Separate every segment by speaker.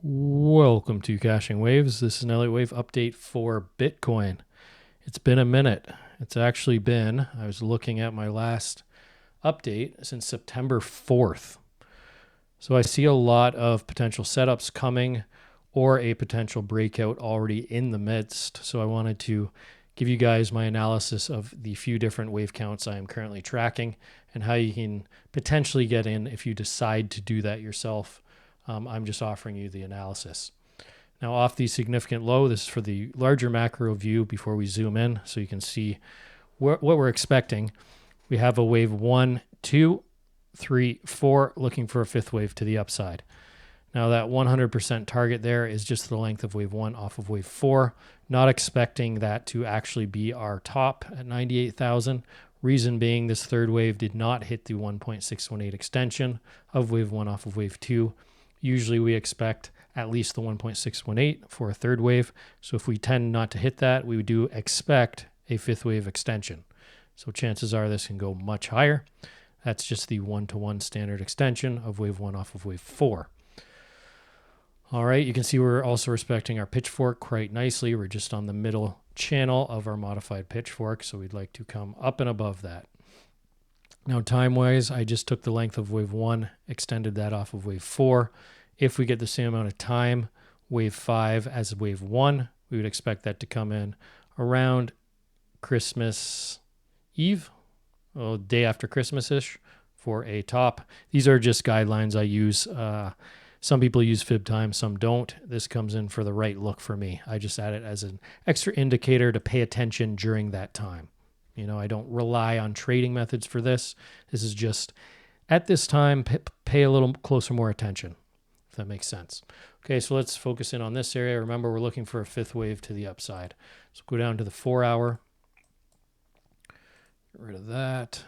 Speaker 1: Welcome to Caching Waves. This is an Elliott Wave update for Bitcoin. It's been a minute. It's actually been, I was looking at my last update since September 4th. So I see a lot of potential setups coming or a potential breakout already in the midst. So I wanted to give you guys my analysis of the few different wave counts I am currently tracking and how you can potentially get in if you decide to do that yourself. I'm just offering you the analysis. Now off the significant low, this is for the larger macro view before we zoom in so you can see what we're expecting. We have a wave 1, 2, 3, 4 looking for a fifth wave to the upside. Now that 100% target there is just the length of wave 1 off of wave 4. Not expecting that to actually be our top at 98,000. Reason being this third wave did not hit the 1.618 extension of wave 1 off of wave 2. Usually we expect at least the 1.618 for a third wave. So if we tend not to hit that, we do expect a fifth wave extension. So chances are this can go much higher. That's just the 1-to-1 standard extension of wave 1 off of wave 4. All right, you can see we're also respecting our pitchfork quite nicely. We're just on the middle channel of our modified pitchfork, so we'd like to come up and above that. Now, time-wise, I just took the length of wave 1, extended that off of wave 4. If we get the same amount of time, wave 5 as wave 1, we would expect that to come in around Christmas Eve, day after Christmas-ish, for a top. These are just guidelines I use. Some people use fib time, some don't. This comes in for the right look for me. I just add it as an extra indicator to pay attention during that time. You know, I don't rely on trading methods for this. This is just, at this time, pay a little closer, more attention, if that makes sense. Okay, so let's focus in on this area. Remember, we're looking for a fifth wave to the upside. So go down to the 4 hour. Get rid of that.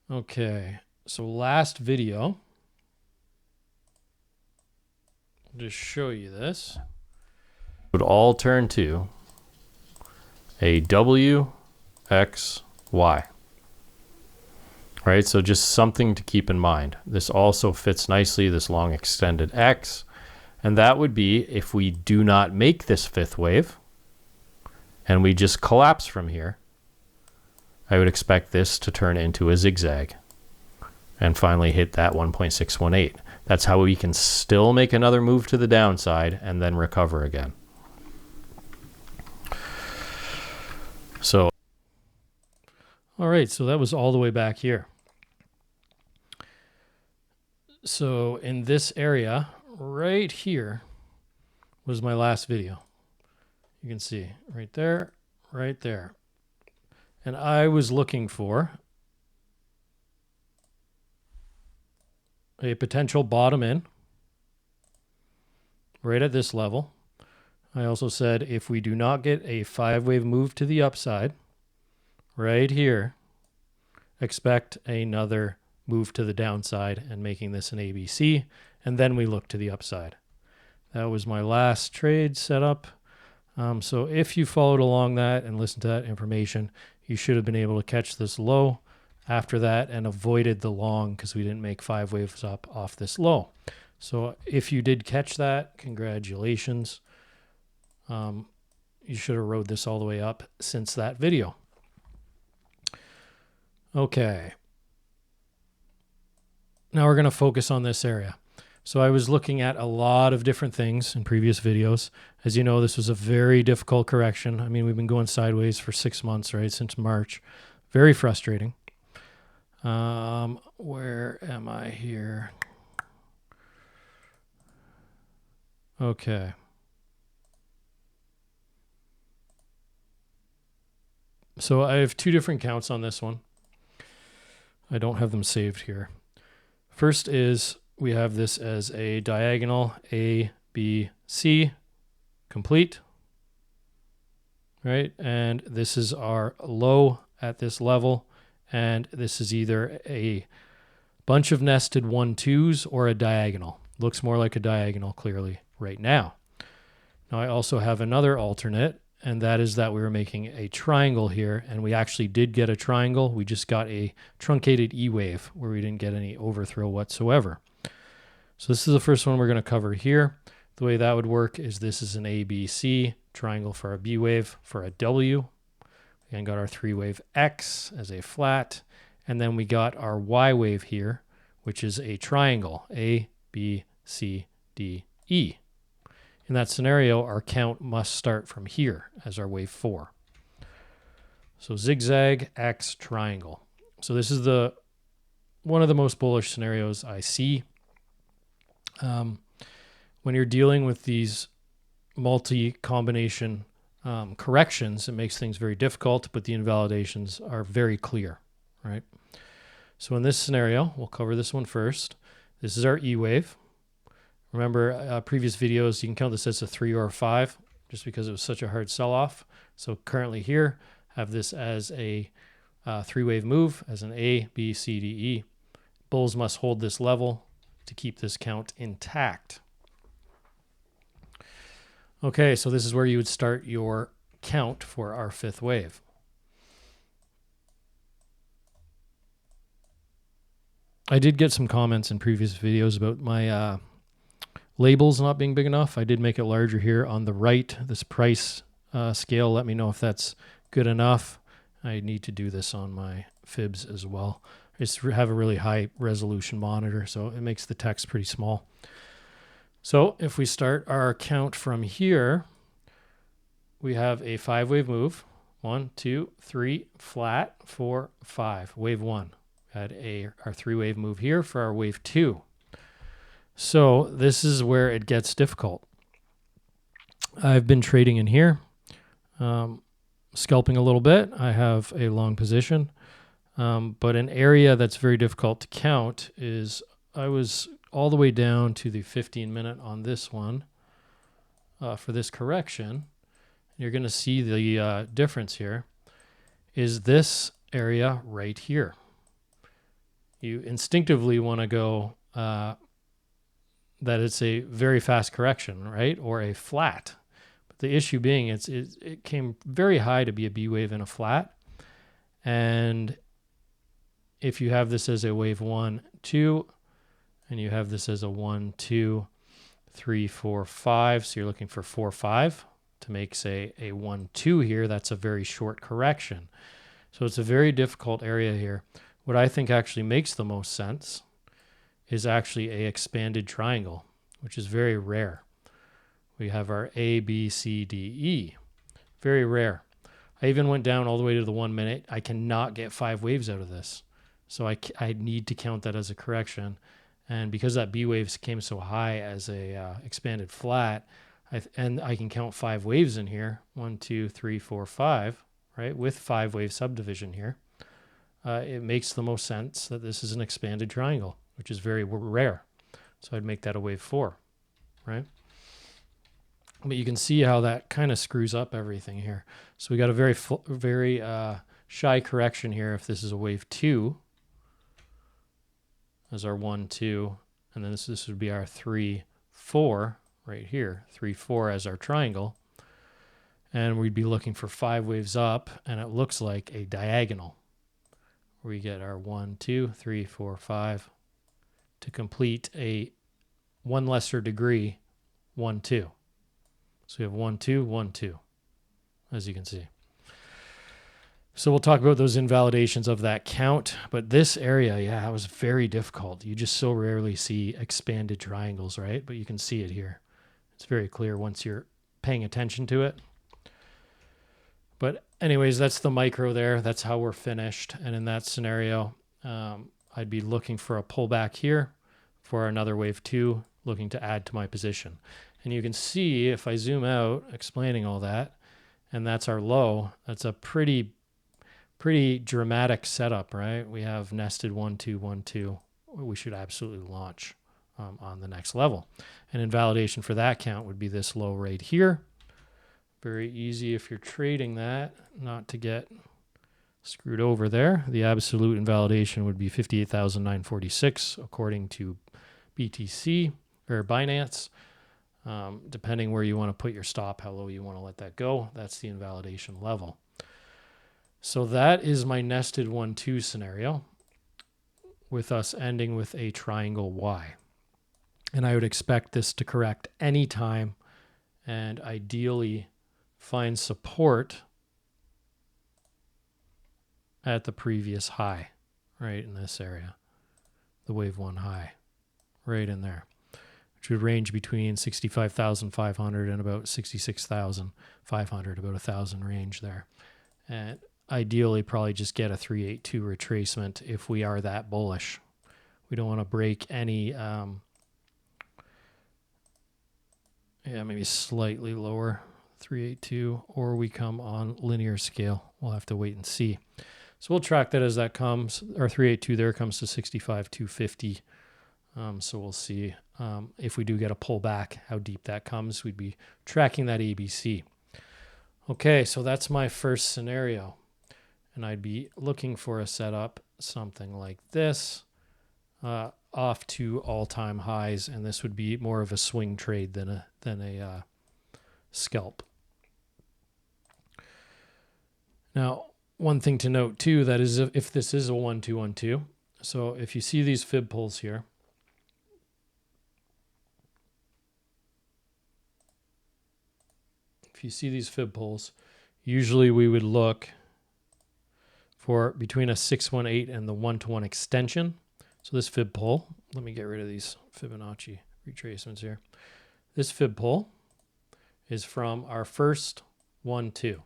Speaker 1: Okay, so last video, I'll just show you this. It would all turn to a W, X, Y. Right, so just something to keep in mind. This also fits nicely, this long extended X. And that would be if we do not make this fifth wave and we just collapse from here, I would expect this to turn into a zigzag and finally hit that 1.618. That's how we can still make another move to the downside and then recover again. So, all right, so that was all the way back here. So in this area right here was my last video. You can see right there, right there. And I was looking for a potential bottom in right at this level. I also said if we do not get a 5-wave move to the upside right here, expect another move to the downside and making this an ABC, and then we look to the upside. That was my last trade setup. So if you followed along that and listened to that information, you should have been able to catch this low after that and avoided the long because we didn't make 5 waves up off this low. So if you did catch that, congratulations. You should have rode this all the way up since that video. Okay. Now we're going to focus on this area. So I was looking at a lot of different things in previous videos. As you know, this was a very difficult correction. I mean, we've been going sideways for 6 months, right, since March. Very frustrating. Where am I here? Okay. So I have 2 different counts on this one. I don't have them saved here. First is we have this as a diagonal A, B, C, complete, right? And this is our low at this level, and this is either a bunch of nested 1-2s or a diagonal. Looks more like a diagonal clearly right now. Now I also have another alternate, and that is that we were making a triangle here, and we actually did get a triangle. We just got a truncated E wave where we didn't get any overthrow whatsoever.
Speaker 2: So this is the first one we're going to cover here. The way that would work is this is an ABC triangle for a B wave for a W. And got our 3-wave X as a flat. And then we got our Y wave here, which is a triangle, A, B, C, D, E. In that scenario, our count must start from here as our wave 4. So zigzag, X, triangle. So this is one of the most bullish scenarios I see. When you're dealing with these multi-combination corrections, it makes things very difficult, but the invalidations are very clear, right? So in this scenario, we'll cover this one first. This is our E wave. Remember previous videos, you can count this as a 3 or a 5 just because it was such a hard sell-off. So currently here, have this as a 3-wave move as an A, B, C, D, E. Bulls must hold this level to keep this count intact. Okay, so this is where you would start your count for our 5th wave. I did get some comments in previous videos about my labels not being big enough. I did make it larger here on the right. This price scale, let me know if that's good enough. I need to do this on my fibs as well. I just have a really high resolution monitor, so it makes the text pretty small. So if we start our count from here, we have a 5-wave move. 1, 2, 3, flat, 4, 5. Wave 1. Had our 3-wave move here for our wave 2. So this is where it gets difficult. I've been trading in here, scalping a little bit. I have a long position, but an area that's very difficult to count is I was all the way down to the 15-minute on this one for this correction. You're going to see the difference here is this area right here. You instinctively want to go that it's a very fast correction, right? Or a flat. But the issue being it came very high to be a B wave and a flat. And if you have this as a wave 1, 2, and you have this as a 1, 2, 3, 4, 5, so you're looking for 4, 5 to make, say, a 1, 2 here, that's a very short correction. So it's a very difficult area here. What I think actually makes the most sense is actually a expanded triangle, which is very rare. We have our A, B, C, D, E. Very rare. I even went down all the way to the 1 minute. I cannot get 5 waves out of this. So I need to count that as a correction. And because that B waves came so high as a expanded flat, and I can count 5 waves in here, 1, 2, 3, 4, 5, right, with 5-wave subdivision here, it makes the most sense that this is an expanded triangle, which is very rare. So I'd make that a wave 4, right? But you can see how that kind of screws up everything here. So we got a very shy correction here if this is a wave 2 as our 1, 2, and then this would be our 3, 4 right here, 3, 4 as our triangle. And we'd be looking for 5 waves up, and it looks like a diagonal. We get our 1, 2, 3, 4, 5 to complete a 1 lesser degree 1, 2. So we have 1, 2, 1, 2, as you can see. So we'll talk about those invalidations of that count. But this area, yeah, it was very difficult. You just so rarely see expanded triangles, right? But you can see it here. It's very clear once you're paying attention to it. But anyways, that's the micro there. That's how we're finished. And in that scenario, I'd be looking for a pullback here for another wave 2, looking to add to my position. And you can see if I zoom out, explaining all that, and that's our low, that's a pretty dramatic setup, right? We have nested 1, 2, 1, 2. We should absolutely launch on the next level. And invalidation for that count would be this low right here. Very easy if you're trading that, not to get screwed over there. The absolute invalidation would be 58,946 according to BTC or Binance. Depending where you want to put your stop, how low you want to let that go, that's the invalidation level. So that is my nested 1, 2 scenario with us ending with a triangle Y.
Speaker 1: And I would expect this to correct anytime and ideally find support at the previous high, right in this area, the wave one high, right in there, which would range between 65,500 and about 66,500, about 1,000 range there. And ideally probably just get a 382 retracement if we are that bullish. We don't want to break any, maybe slightly lower, 382, or we come on linear scale. We'll have to wait and see. So we'll track that as that comes. Our 382 there comes to 65,250. So we'll see if we do get a pullback, how deep that comes. We'd be tracking that ABC. Okay, so that's my first scenario. And I'd be looking for a setup, something like this, off to all-time highs. And this would be more of a swing trade than a scalp. Now, one thing to note too, that is if this is a 1-2-1-2, so if you see these fib pulls here, if you see these fib pulls, usually we would look for between a 618 and the 1-to-1 extension. So this fib pull, let me get rid of these Fibonacci retracements here. This fib pull is from our first 1-2.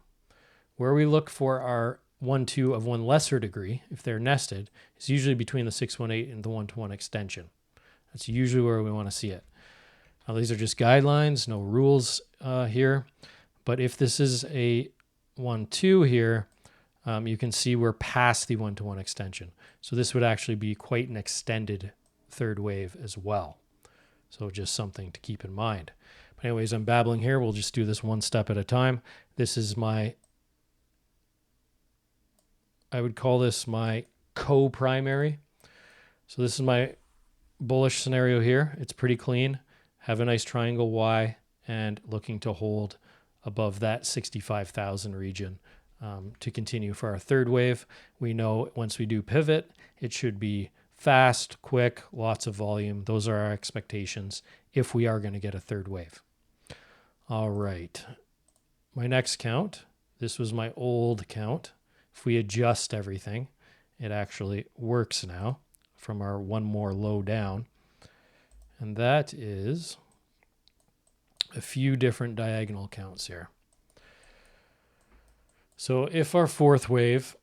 Speaker 1: Where we look for our 1-2 of one lesser degree, if they're nested, is usually between the 618 and the 1-to-1 extension. That's usually where we want to see it. Now, these are just guidelines, no rules here. But if this is a 1-2 here, you can see we're past the 1-to-1 extension. So this would actually be quite an extended third wave as well. So just something to keep in mind. But anyways, I'm babbling here. We'll just do this one step at a time. This is my, I would call this my co-primary. So this is my bullish scenario here. It's pretty clean. Have a nice triangle Y and looking to hold above that 65,000 region to continue for our third wave. We know once we do pivot, it should be fast, quick, lots of volume. Those are our expectations if we are going to get a third wave. All right. My next count, this was my old count. If we adjust everything, it actually works now from our one more low down. And that is a few different diagonal counts here. So if our fourth wave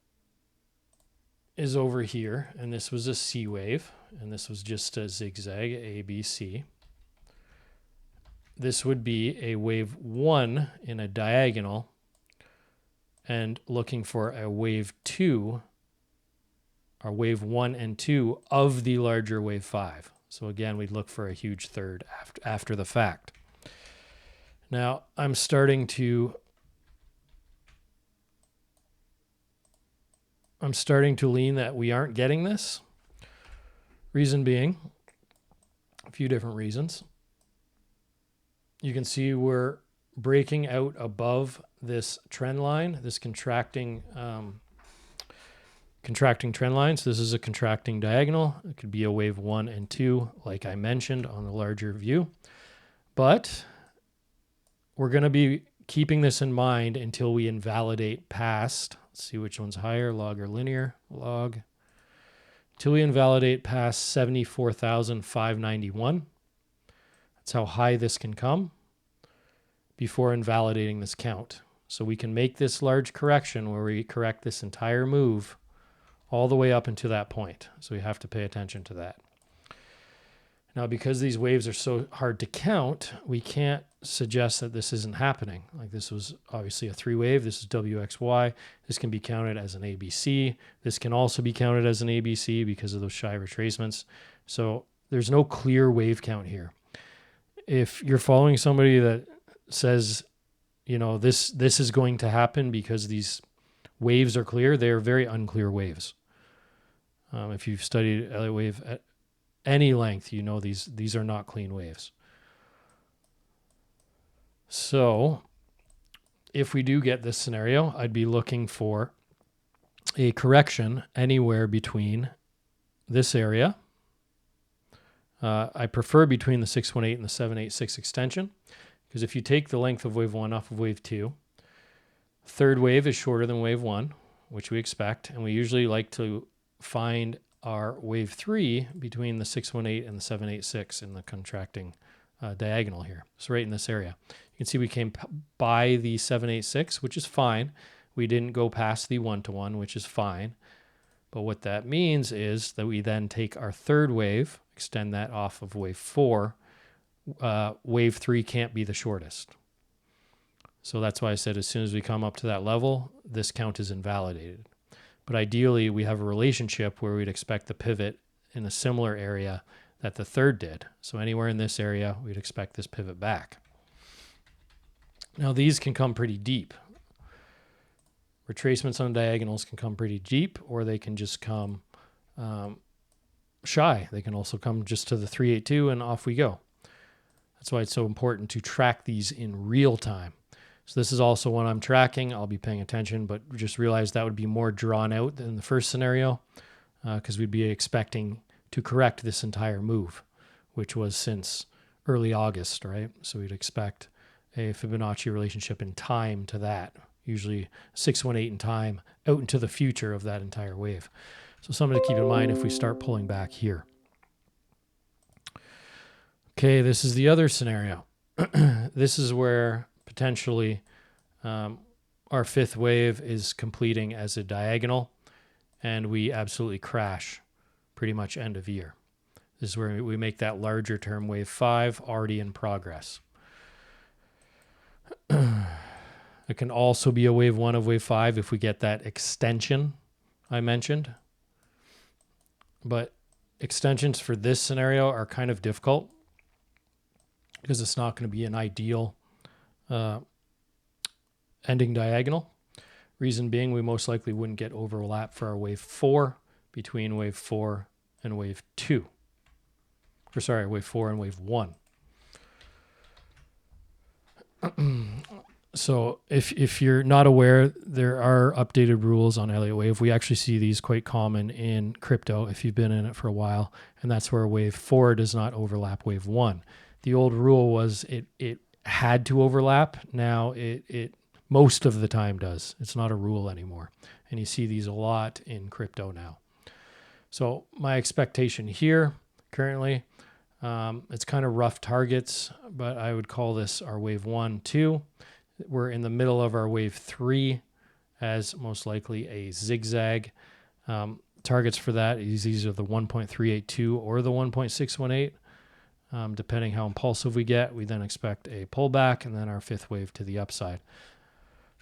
Speaker 1: is over here, and this was a C wave, and this was just a zigzag, A, B, C, this would be a wave 1 in a diagonal, and looking for a wave 2, or wave 1 and 2 of the larger wave 5. So again, we'd look for a huge third after the fact. Now, I'm starting to lean that we aren't getting this. Reason being, a few different reasons. You can see we're breaking out above this trend line, this contracting trend line. So this is a contracting diagonal. It could be a wave 1 and 2, like I mentioned on the larger view. But we're going to be keeping this in mind until we invalidate past. Let's see which one's higher, log or linear. Log. Until we invalidate past 74,591. That's how high this can come before invalidating this count. So we can make this large correction where we correct this entire move all the way up into that point. So we have to pay attention to that. Now, because these waves are so hard to count, we can't suggest that this isn't happening. Like this was obviously a 3-wave. This is WXY. This can be counted as an ABC. This can also be counted as an ABC because of those shy retracements. So there's no clear wave count here. If you're following somebody that says, you know, this is going to happen because these waves are clear, they are very unclear waves. If you've studied Elliott wave at any length, you know these are not clean waves. So if we do get this scenario, I'd be looking for a correction anywhere between this area, I prefer between the 618 and the 786 extension, because if you take the length of wave 1 off of wave 2, third wave is shorter than wave 1, which we expect, and we usually like to find our wave 3 between the 618 and the 786 in the contracting diagonal here. So right in this area. You can see we came by the 786, which is fine. We didn't go past the 1-to-1, which is fine. But what that means is that we then take our third wave, extend that off of wave 4. Wave 3 can't be the shortest. So that's why I said as soon as we come up to that level, this count is invalidated. But ideally, we have a relationship where we'd expect the pivot in a similar area that the third did. So anywhere in this area, we'd expect this pivot back. Now, these can come pretty deep. Retracements on diagonals can come pretty deep, or they can just come shy. They can also come just to the 382 and off we go. That's why it's so important to track these in real time. So this is also one I'm tracking. I'll be paying attention, but just realize that would be more drawn out than the first scenario, because we'd be expecting to correct this entire move, which was since early August, right? So we'd expect a Fibonacci relationship in time to that, usually 618 in time out into the future of that entire wave. So something to keep in mind if we start pulling back here. Okay, this is the other scenario. This is where potentially our fifth wave is completing as a diagonal, and we absolutely crash pretty much end of year. This is where we make that larger term wave 5 already in progress. It can also be a wave 1 of wave 5 if we get that extension I mentioned. But extensions for this scenario are kind of difficult because it's not going to be an ideal ending diagonal. Reason being, we most likely wouldn't get overlap for our wave 4 between wave 4 and wave 2. Or sorry, wave 4 and wave 1. So if you're not aware, there are updated rules on Elliott wave. We actually see these quite common in crypto if you've been in it for a while, and that's where wave 4 does not overlap wave 1. The old rule was it had to overlap. Now it most of the time does. It's not a rule anymore. And you see these a lot in crypto now. So my expectation here currently, it's kind of rough targets, but I would call this our wave 1, 2. We're in the middle of our wave 3 as most likely a zigzag. Targets for that is either the 1.382 or the 1.618. Depending how impulsive we get, we then expect a pullback and then our fifth wave to the upside.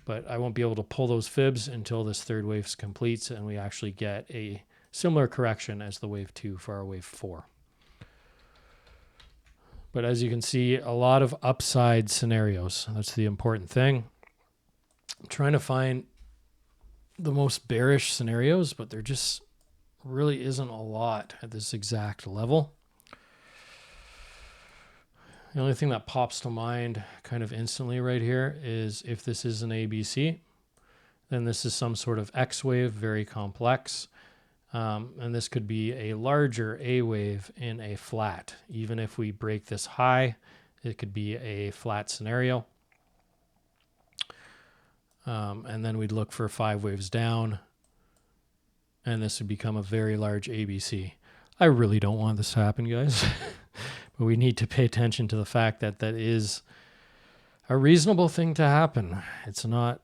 Speaker 1: But I won't be able to pull those fibs until this third wave completes and we actually get a similar correction as the wave 2 for our wave 4. But as you can see, a lot of upside scenarios. That's the important thing. I'm trying to find the most bearish scenarios, but there just really isn't a lot at this exact level. The only thing that pops to mind kind of instantly right here is if this is an ABC, then this is some sort of X wave, very complex. And this could be a larger A wave in a flat. Even if we break this high, it could be a flat scenario. And then we'd look for 5 waves down, and this would become a very large ABC. I really don't want this to happen, guys. But we need to pay attention to the fact that that is a reasonable thing to happen. It's not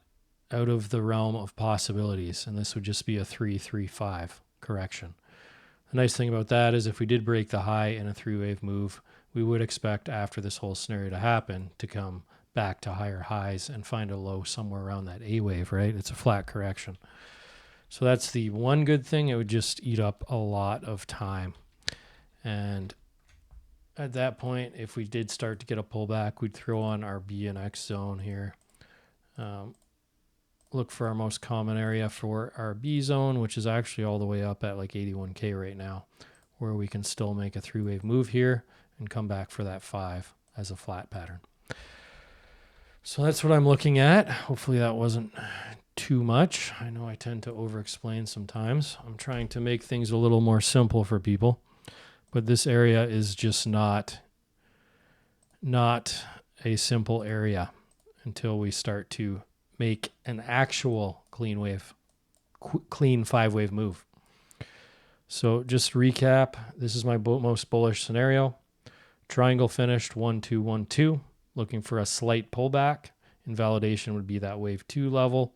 Speaker 1: out of the realm of possibilities, and this would just be a 3-3-5 correction. The nice thing about that is if we did break the high in a 3-wave move, we would expect after this whole scenario to happen to come back to higher highs and find a low somewhere around that A wave, right? It's a flat correction. So that's the one good thing. It would just eat up a lot of time. And at that point, if we did start to get a pullback, we'd throw on our B and X zone here. Look for our most common area for our B zone, which is actually all the way up at like 81K right now, where we can still make a 3-wave move here and come back for that 5 as a flat pattern. So that's what I'm looking at. Hopefully that wasn't too much. I know I tend to over-explain sometimes. I'm trying to make things a little more simple for people. But this area is just not a simple area until we start to make an actual clean 5-wave move. So just to recap, this is my most bullish scenario. Triangle finished 1 2 1 2, looking for a slight pullback. Invalidation would be that wave 2 level.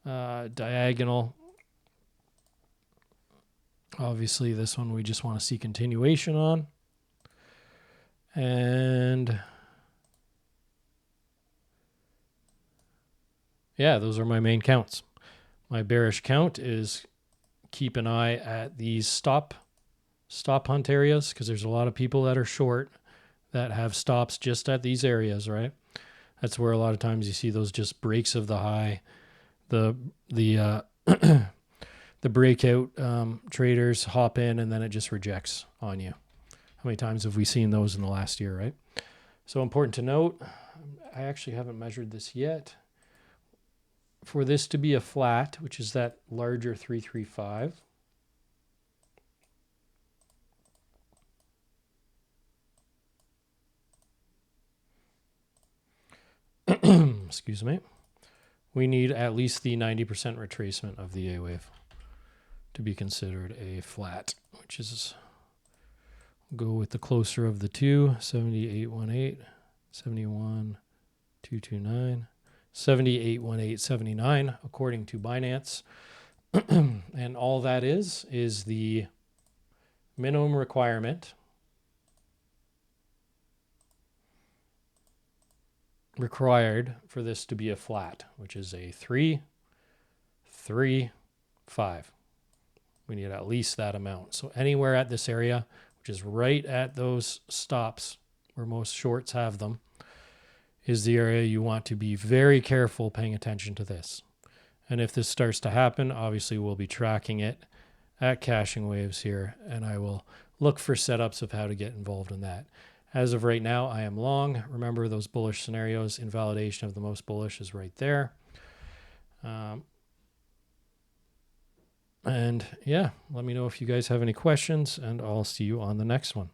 Speaker 1: Diagonal. Obviously, this one we just want to see continuation on. And yeah, those are my main counts. My bearish count is keep an eye at these stop hunt areas, because there's a lot of people that are short that have stops just at these areas, right? That's where a lot of times you see those just breaks of the high, the the breakout traders hop in and then it just rejects on you. How many times have we seen those in the last year, right? So important to note, I actually haven't measured this yet. For this to be a flat, which is that larger 335, excuse me, we need at least the 90% retracement of the A wave to be considered a flat, which is, go with the closer of the two, 7818, 71,229, 781879 according to Binance. And all that is the minimum requirement required for this to be a flat, which is a 3 3 5. We need at least that amount. So anywhere at this area, which is right at those stops where most shorts have them, is the area you want to be very careful paying attention to this. And if this starts to happen, obviously we'll be tracking it at Caching Waves here, and I will look for setups of how to get involved in that. As of right now, I am long. Remember those bullish scenarios, invalidation of the most bullish is right there. And yeah, let me know if you guys have any questions, and I'll see you on the next one.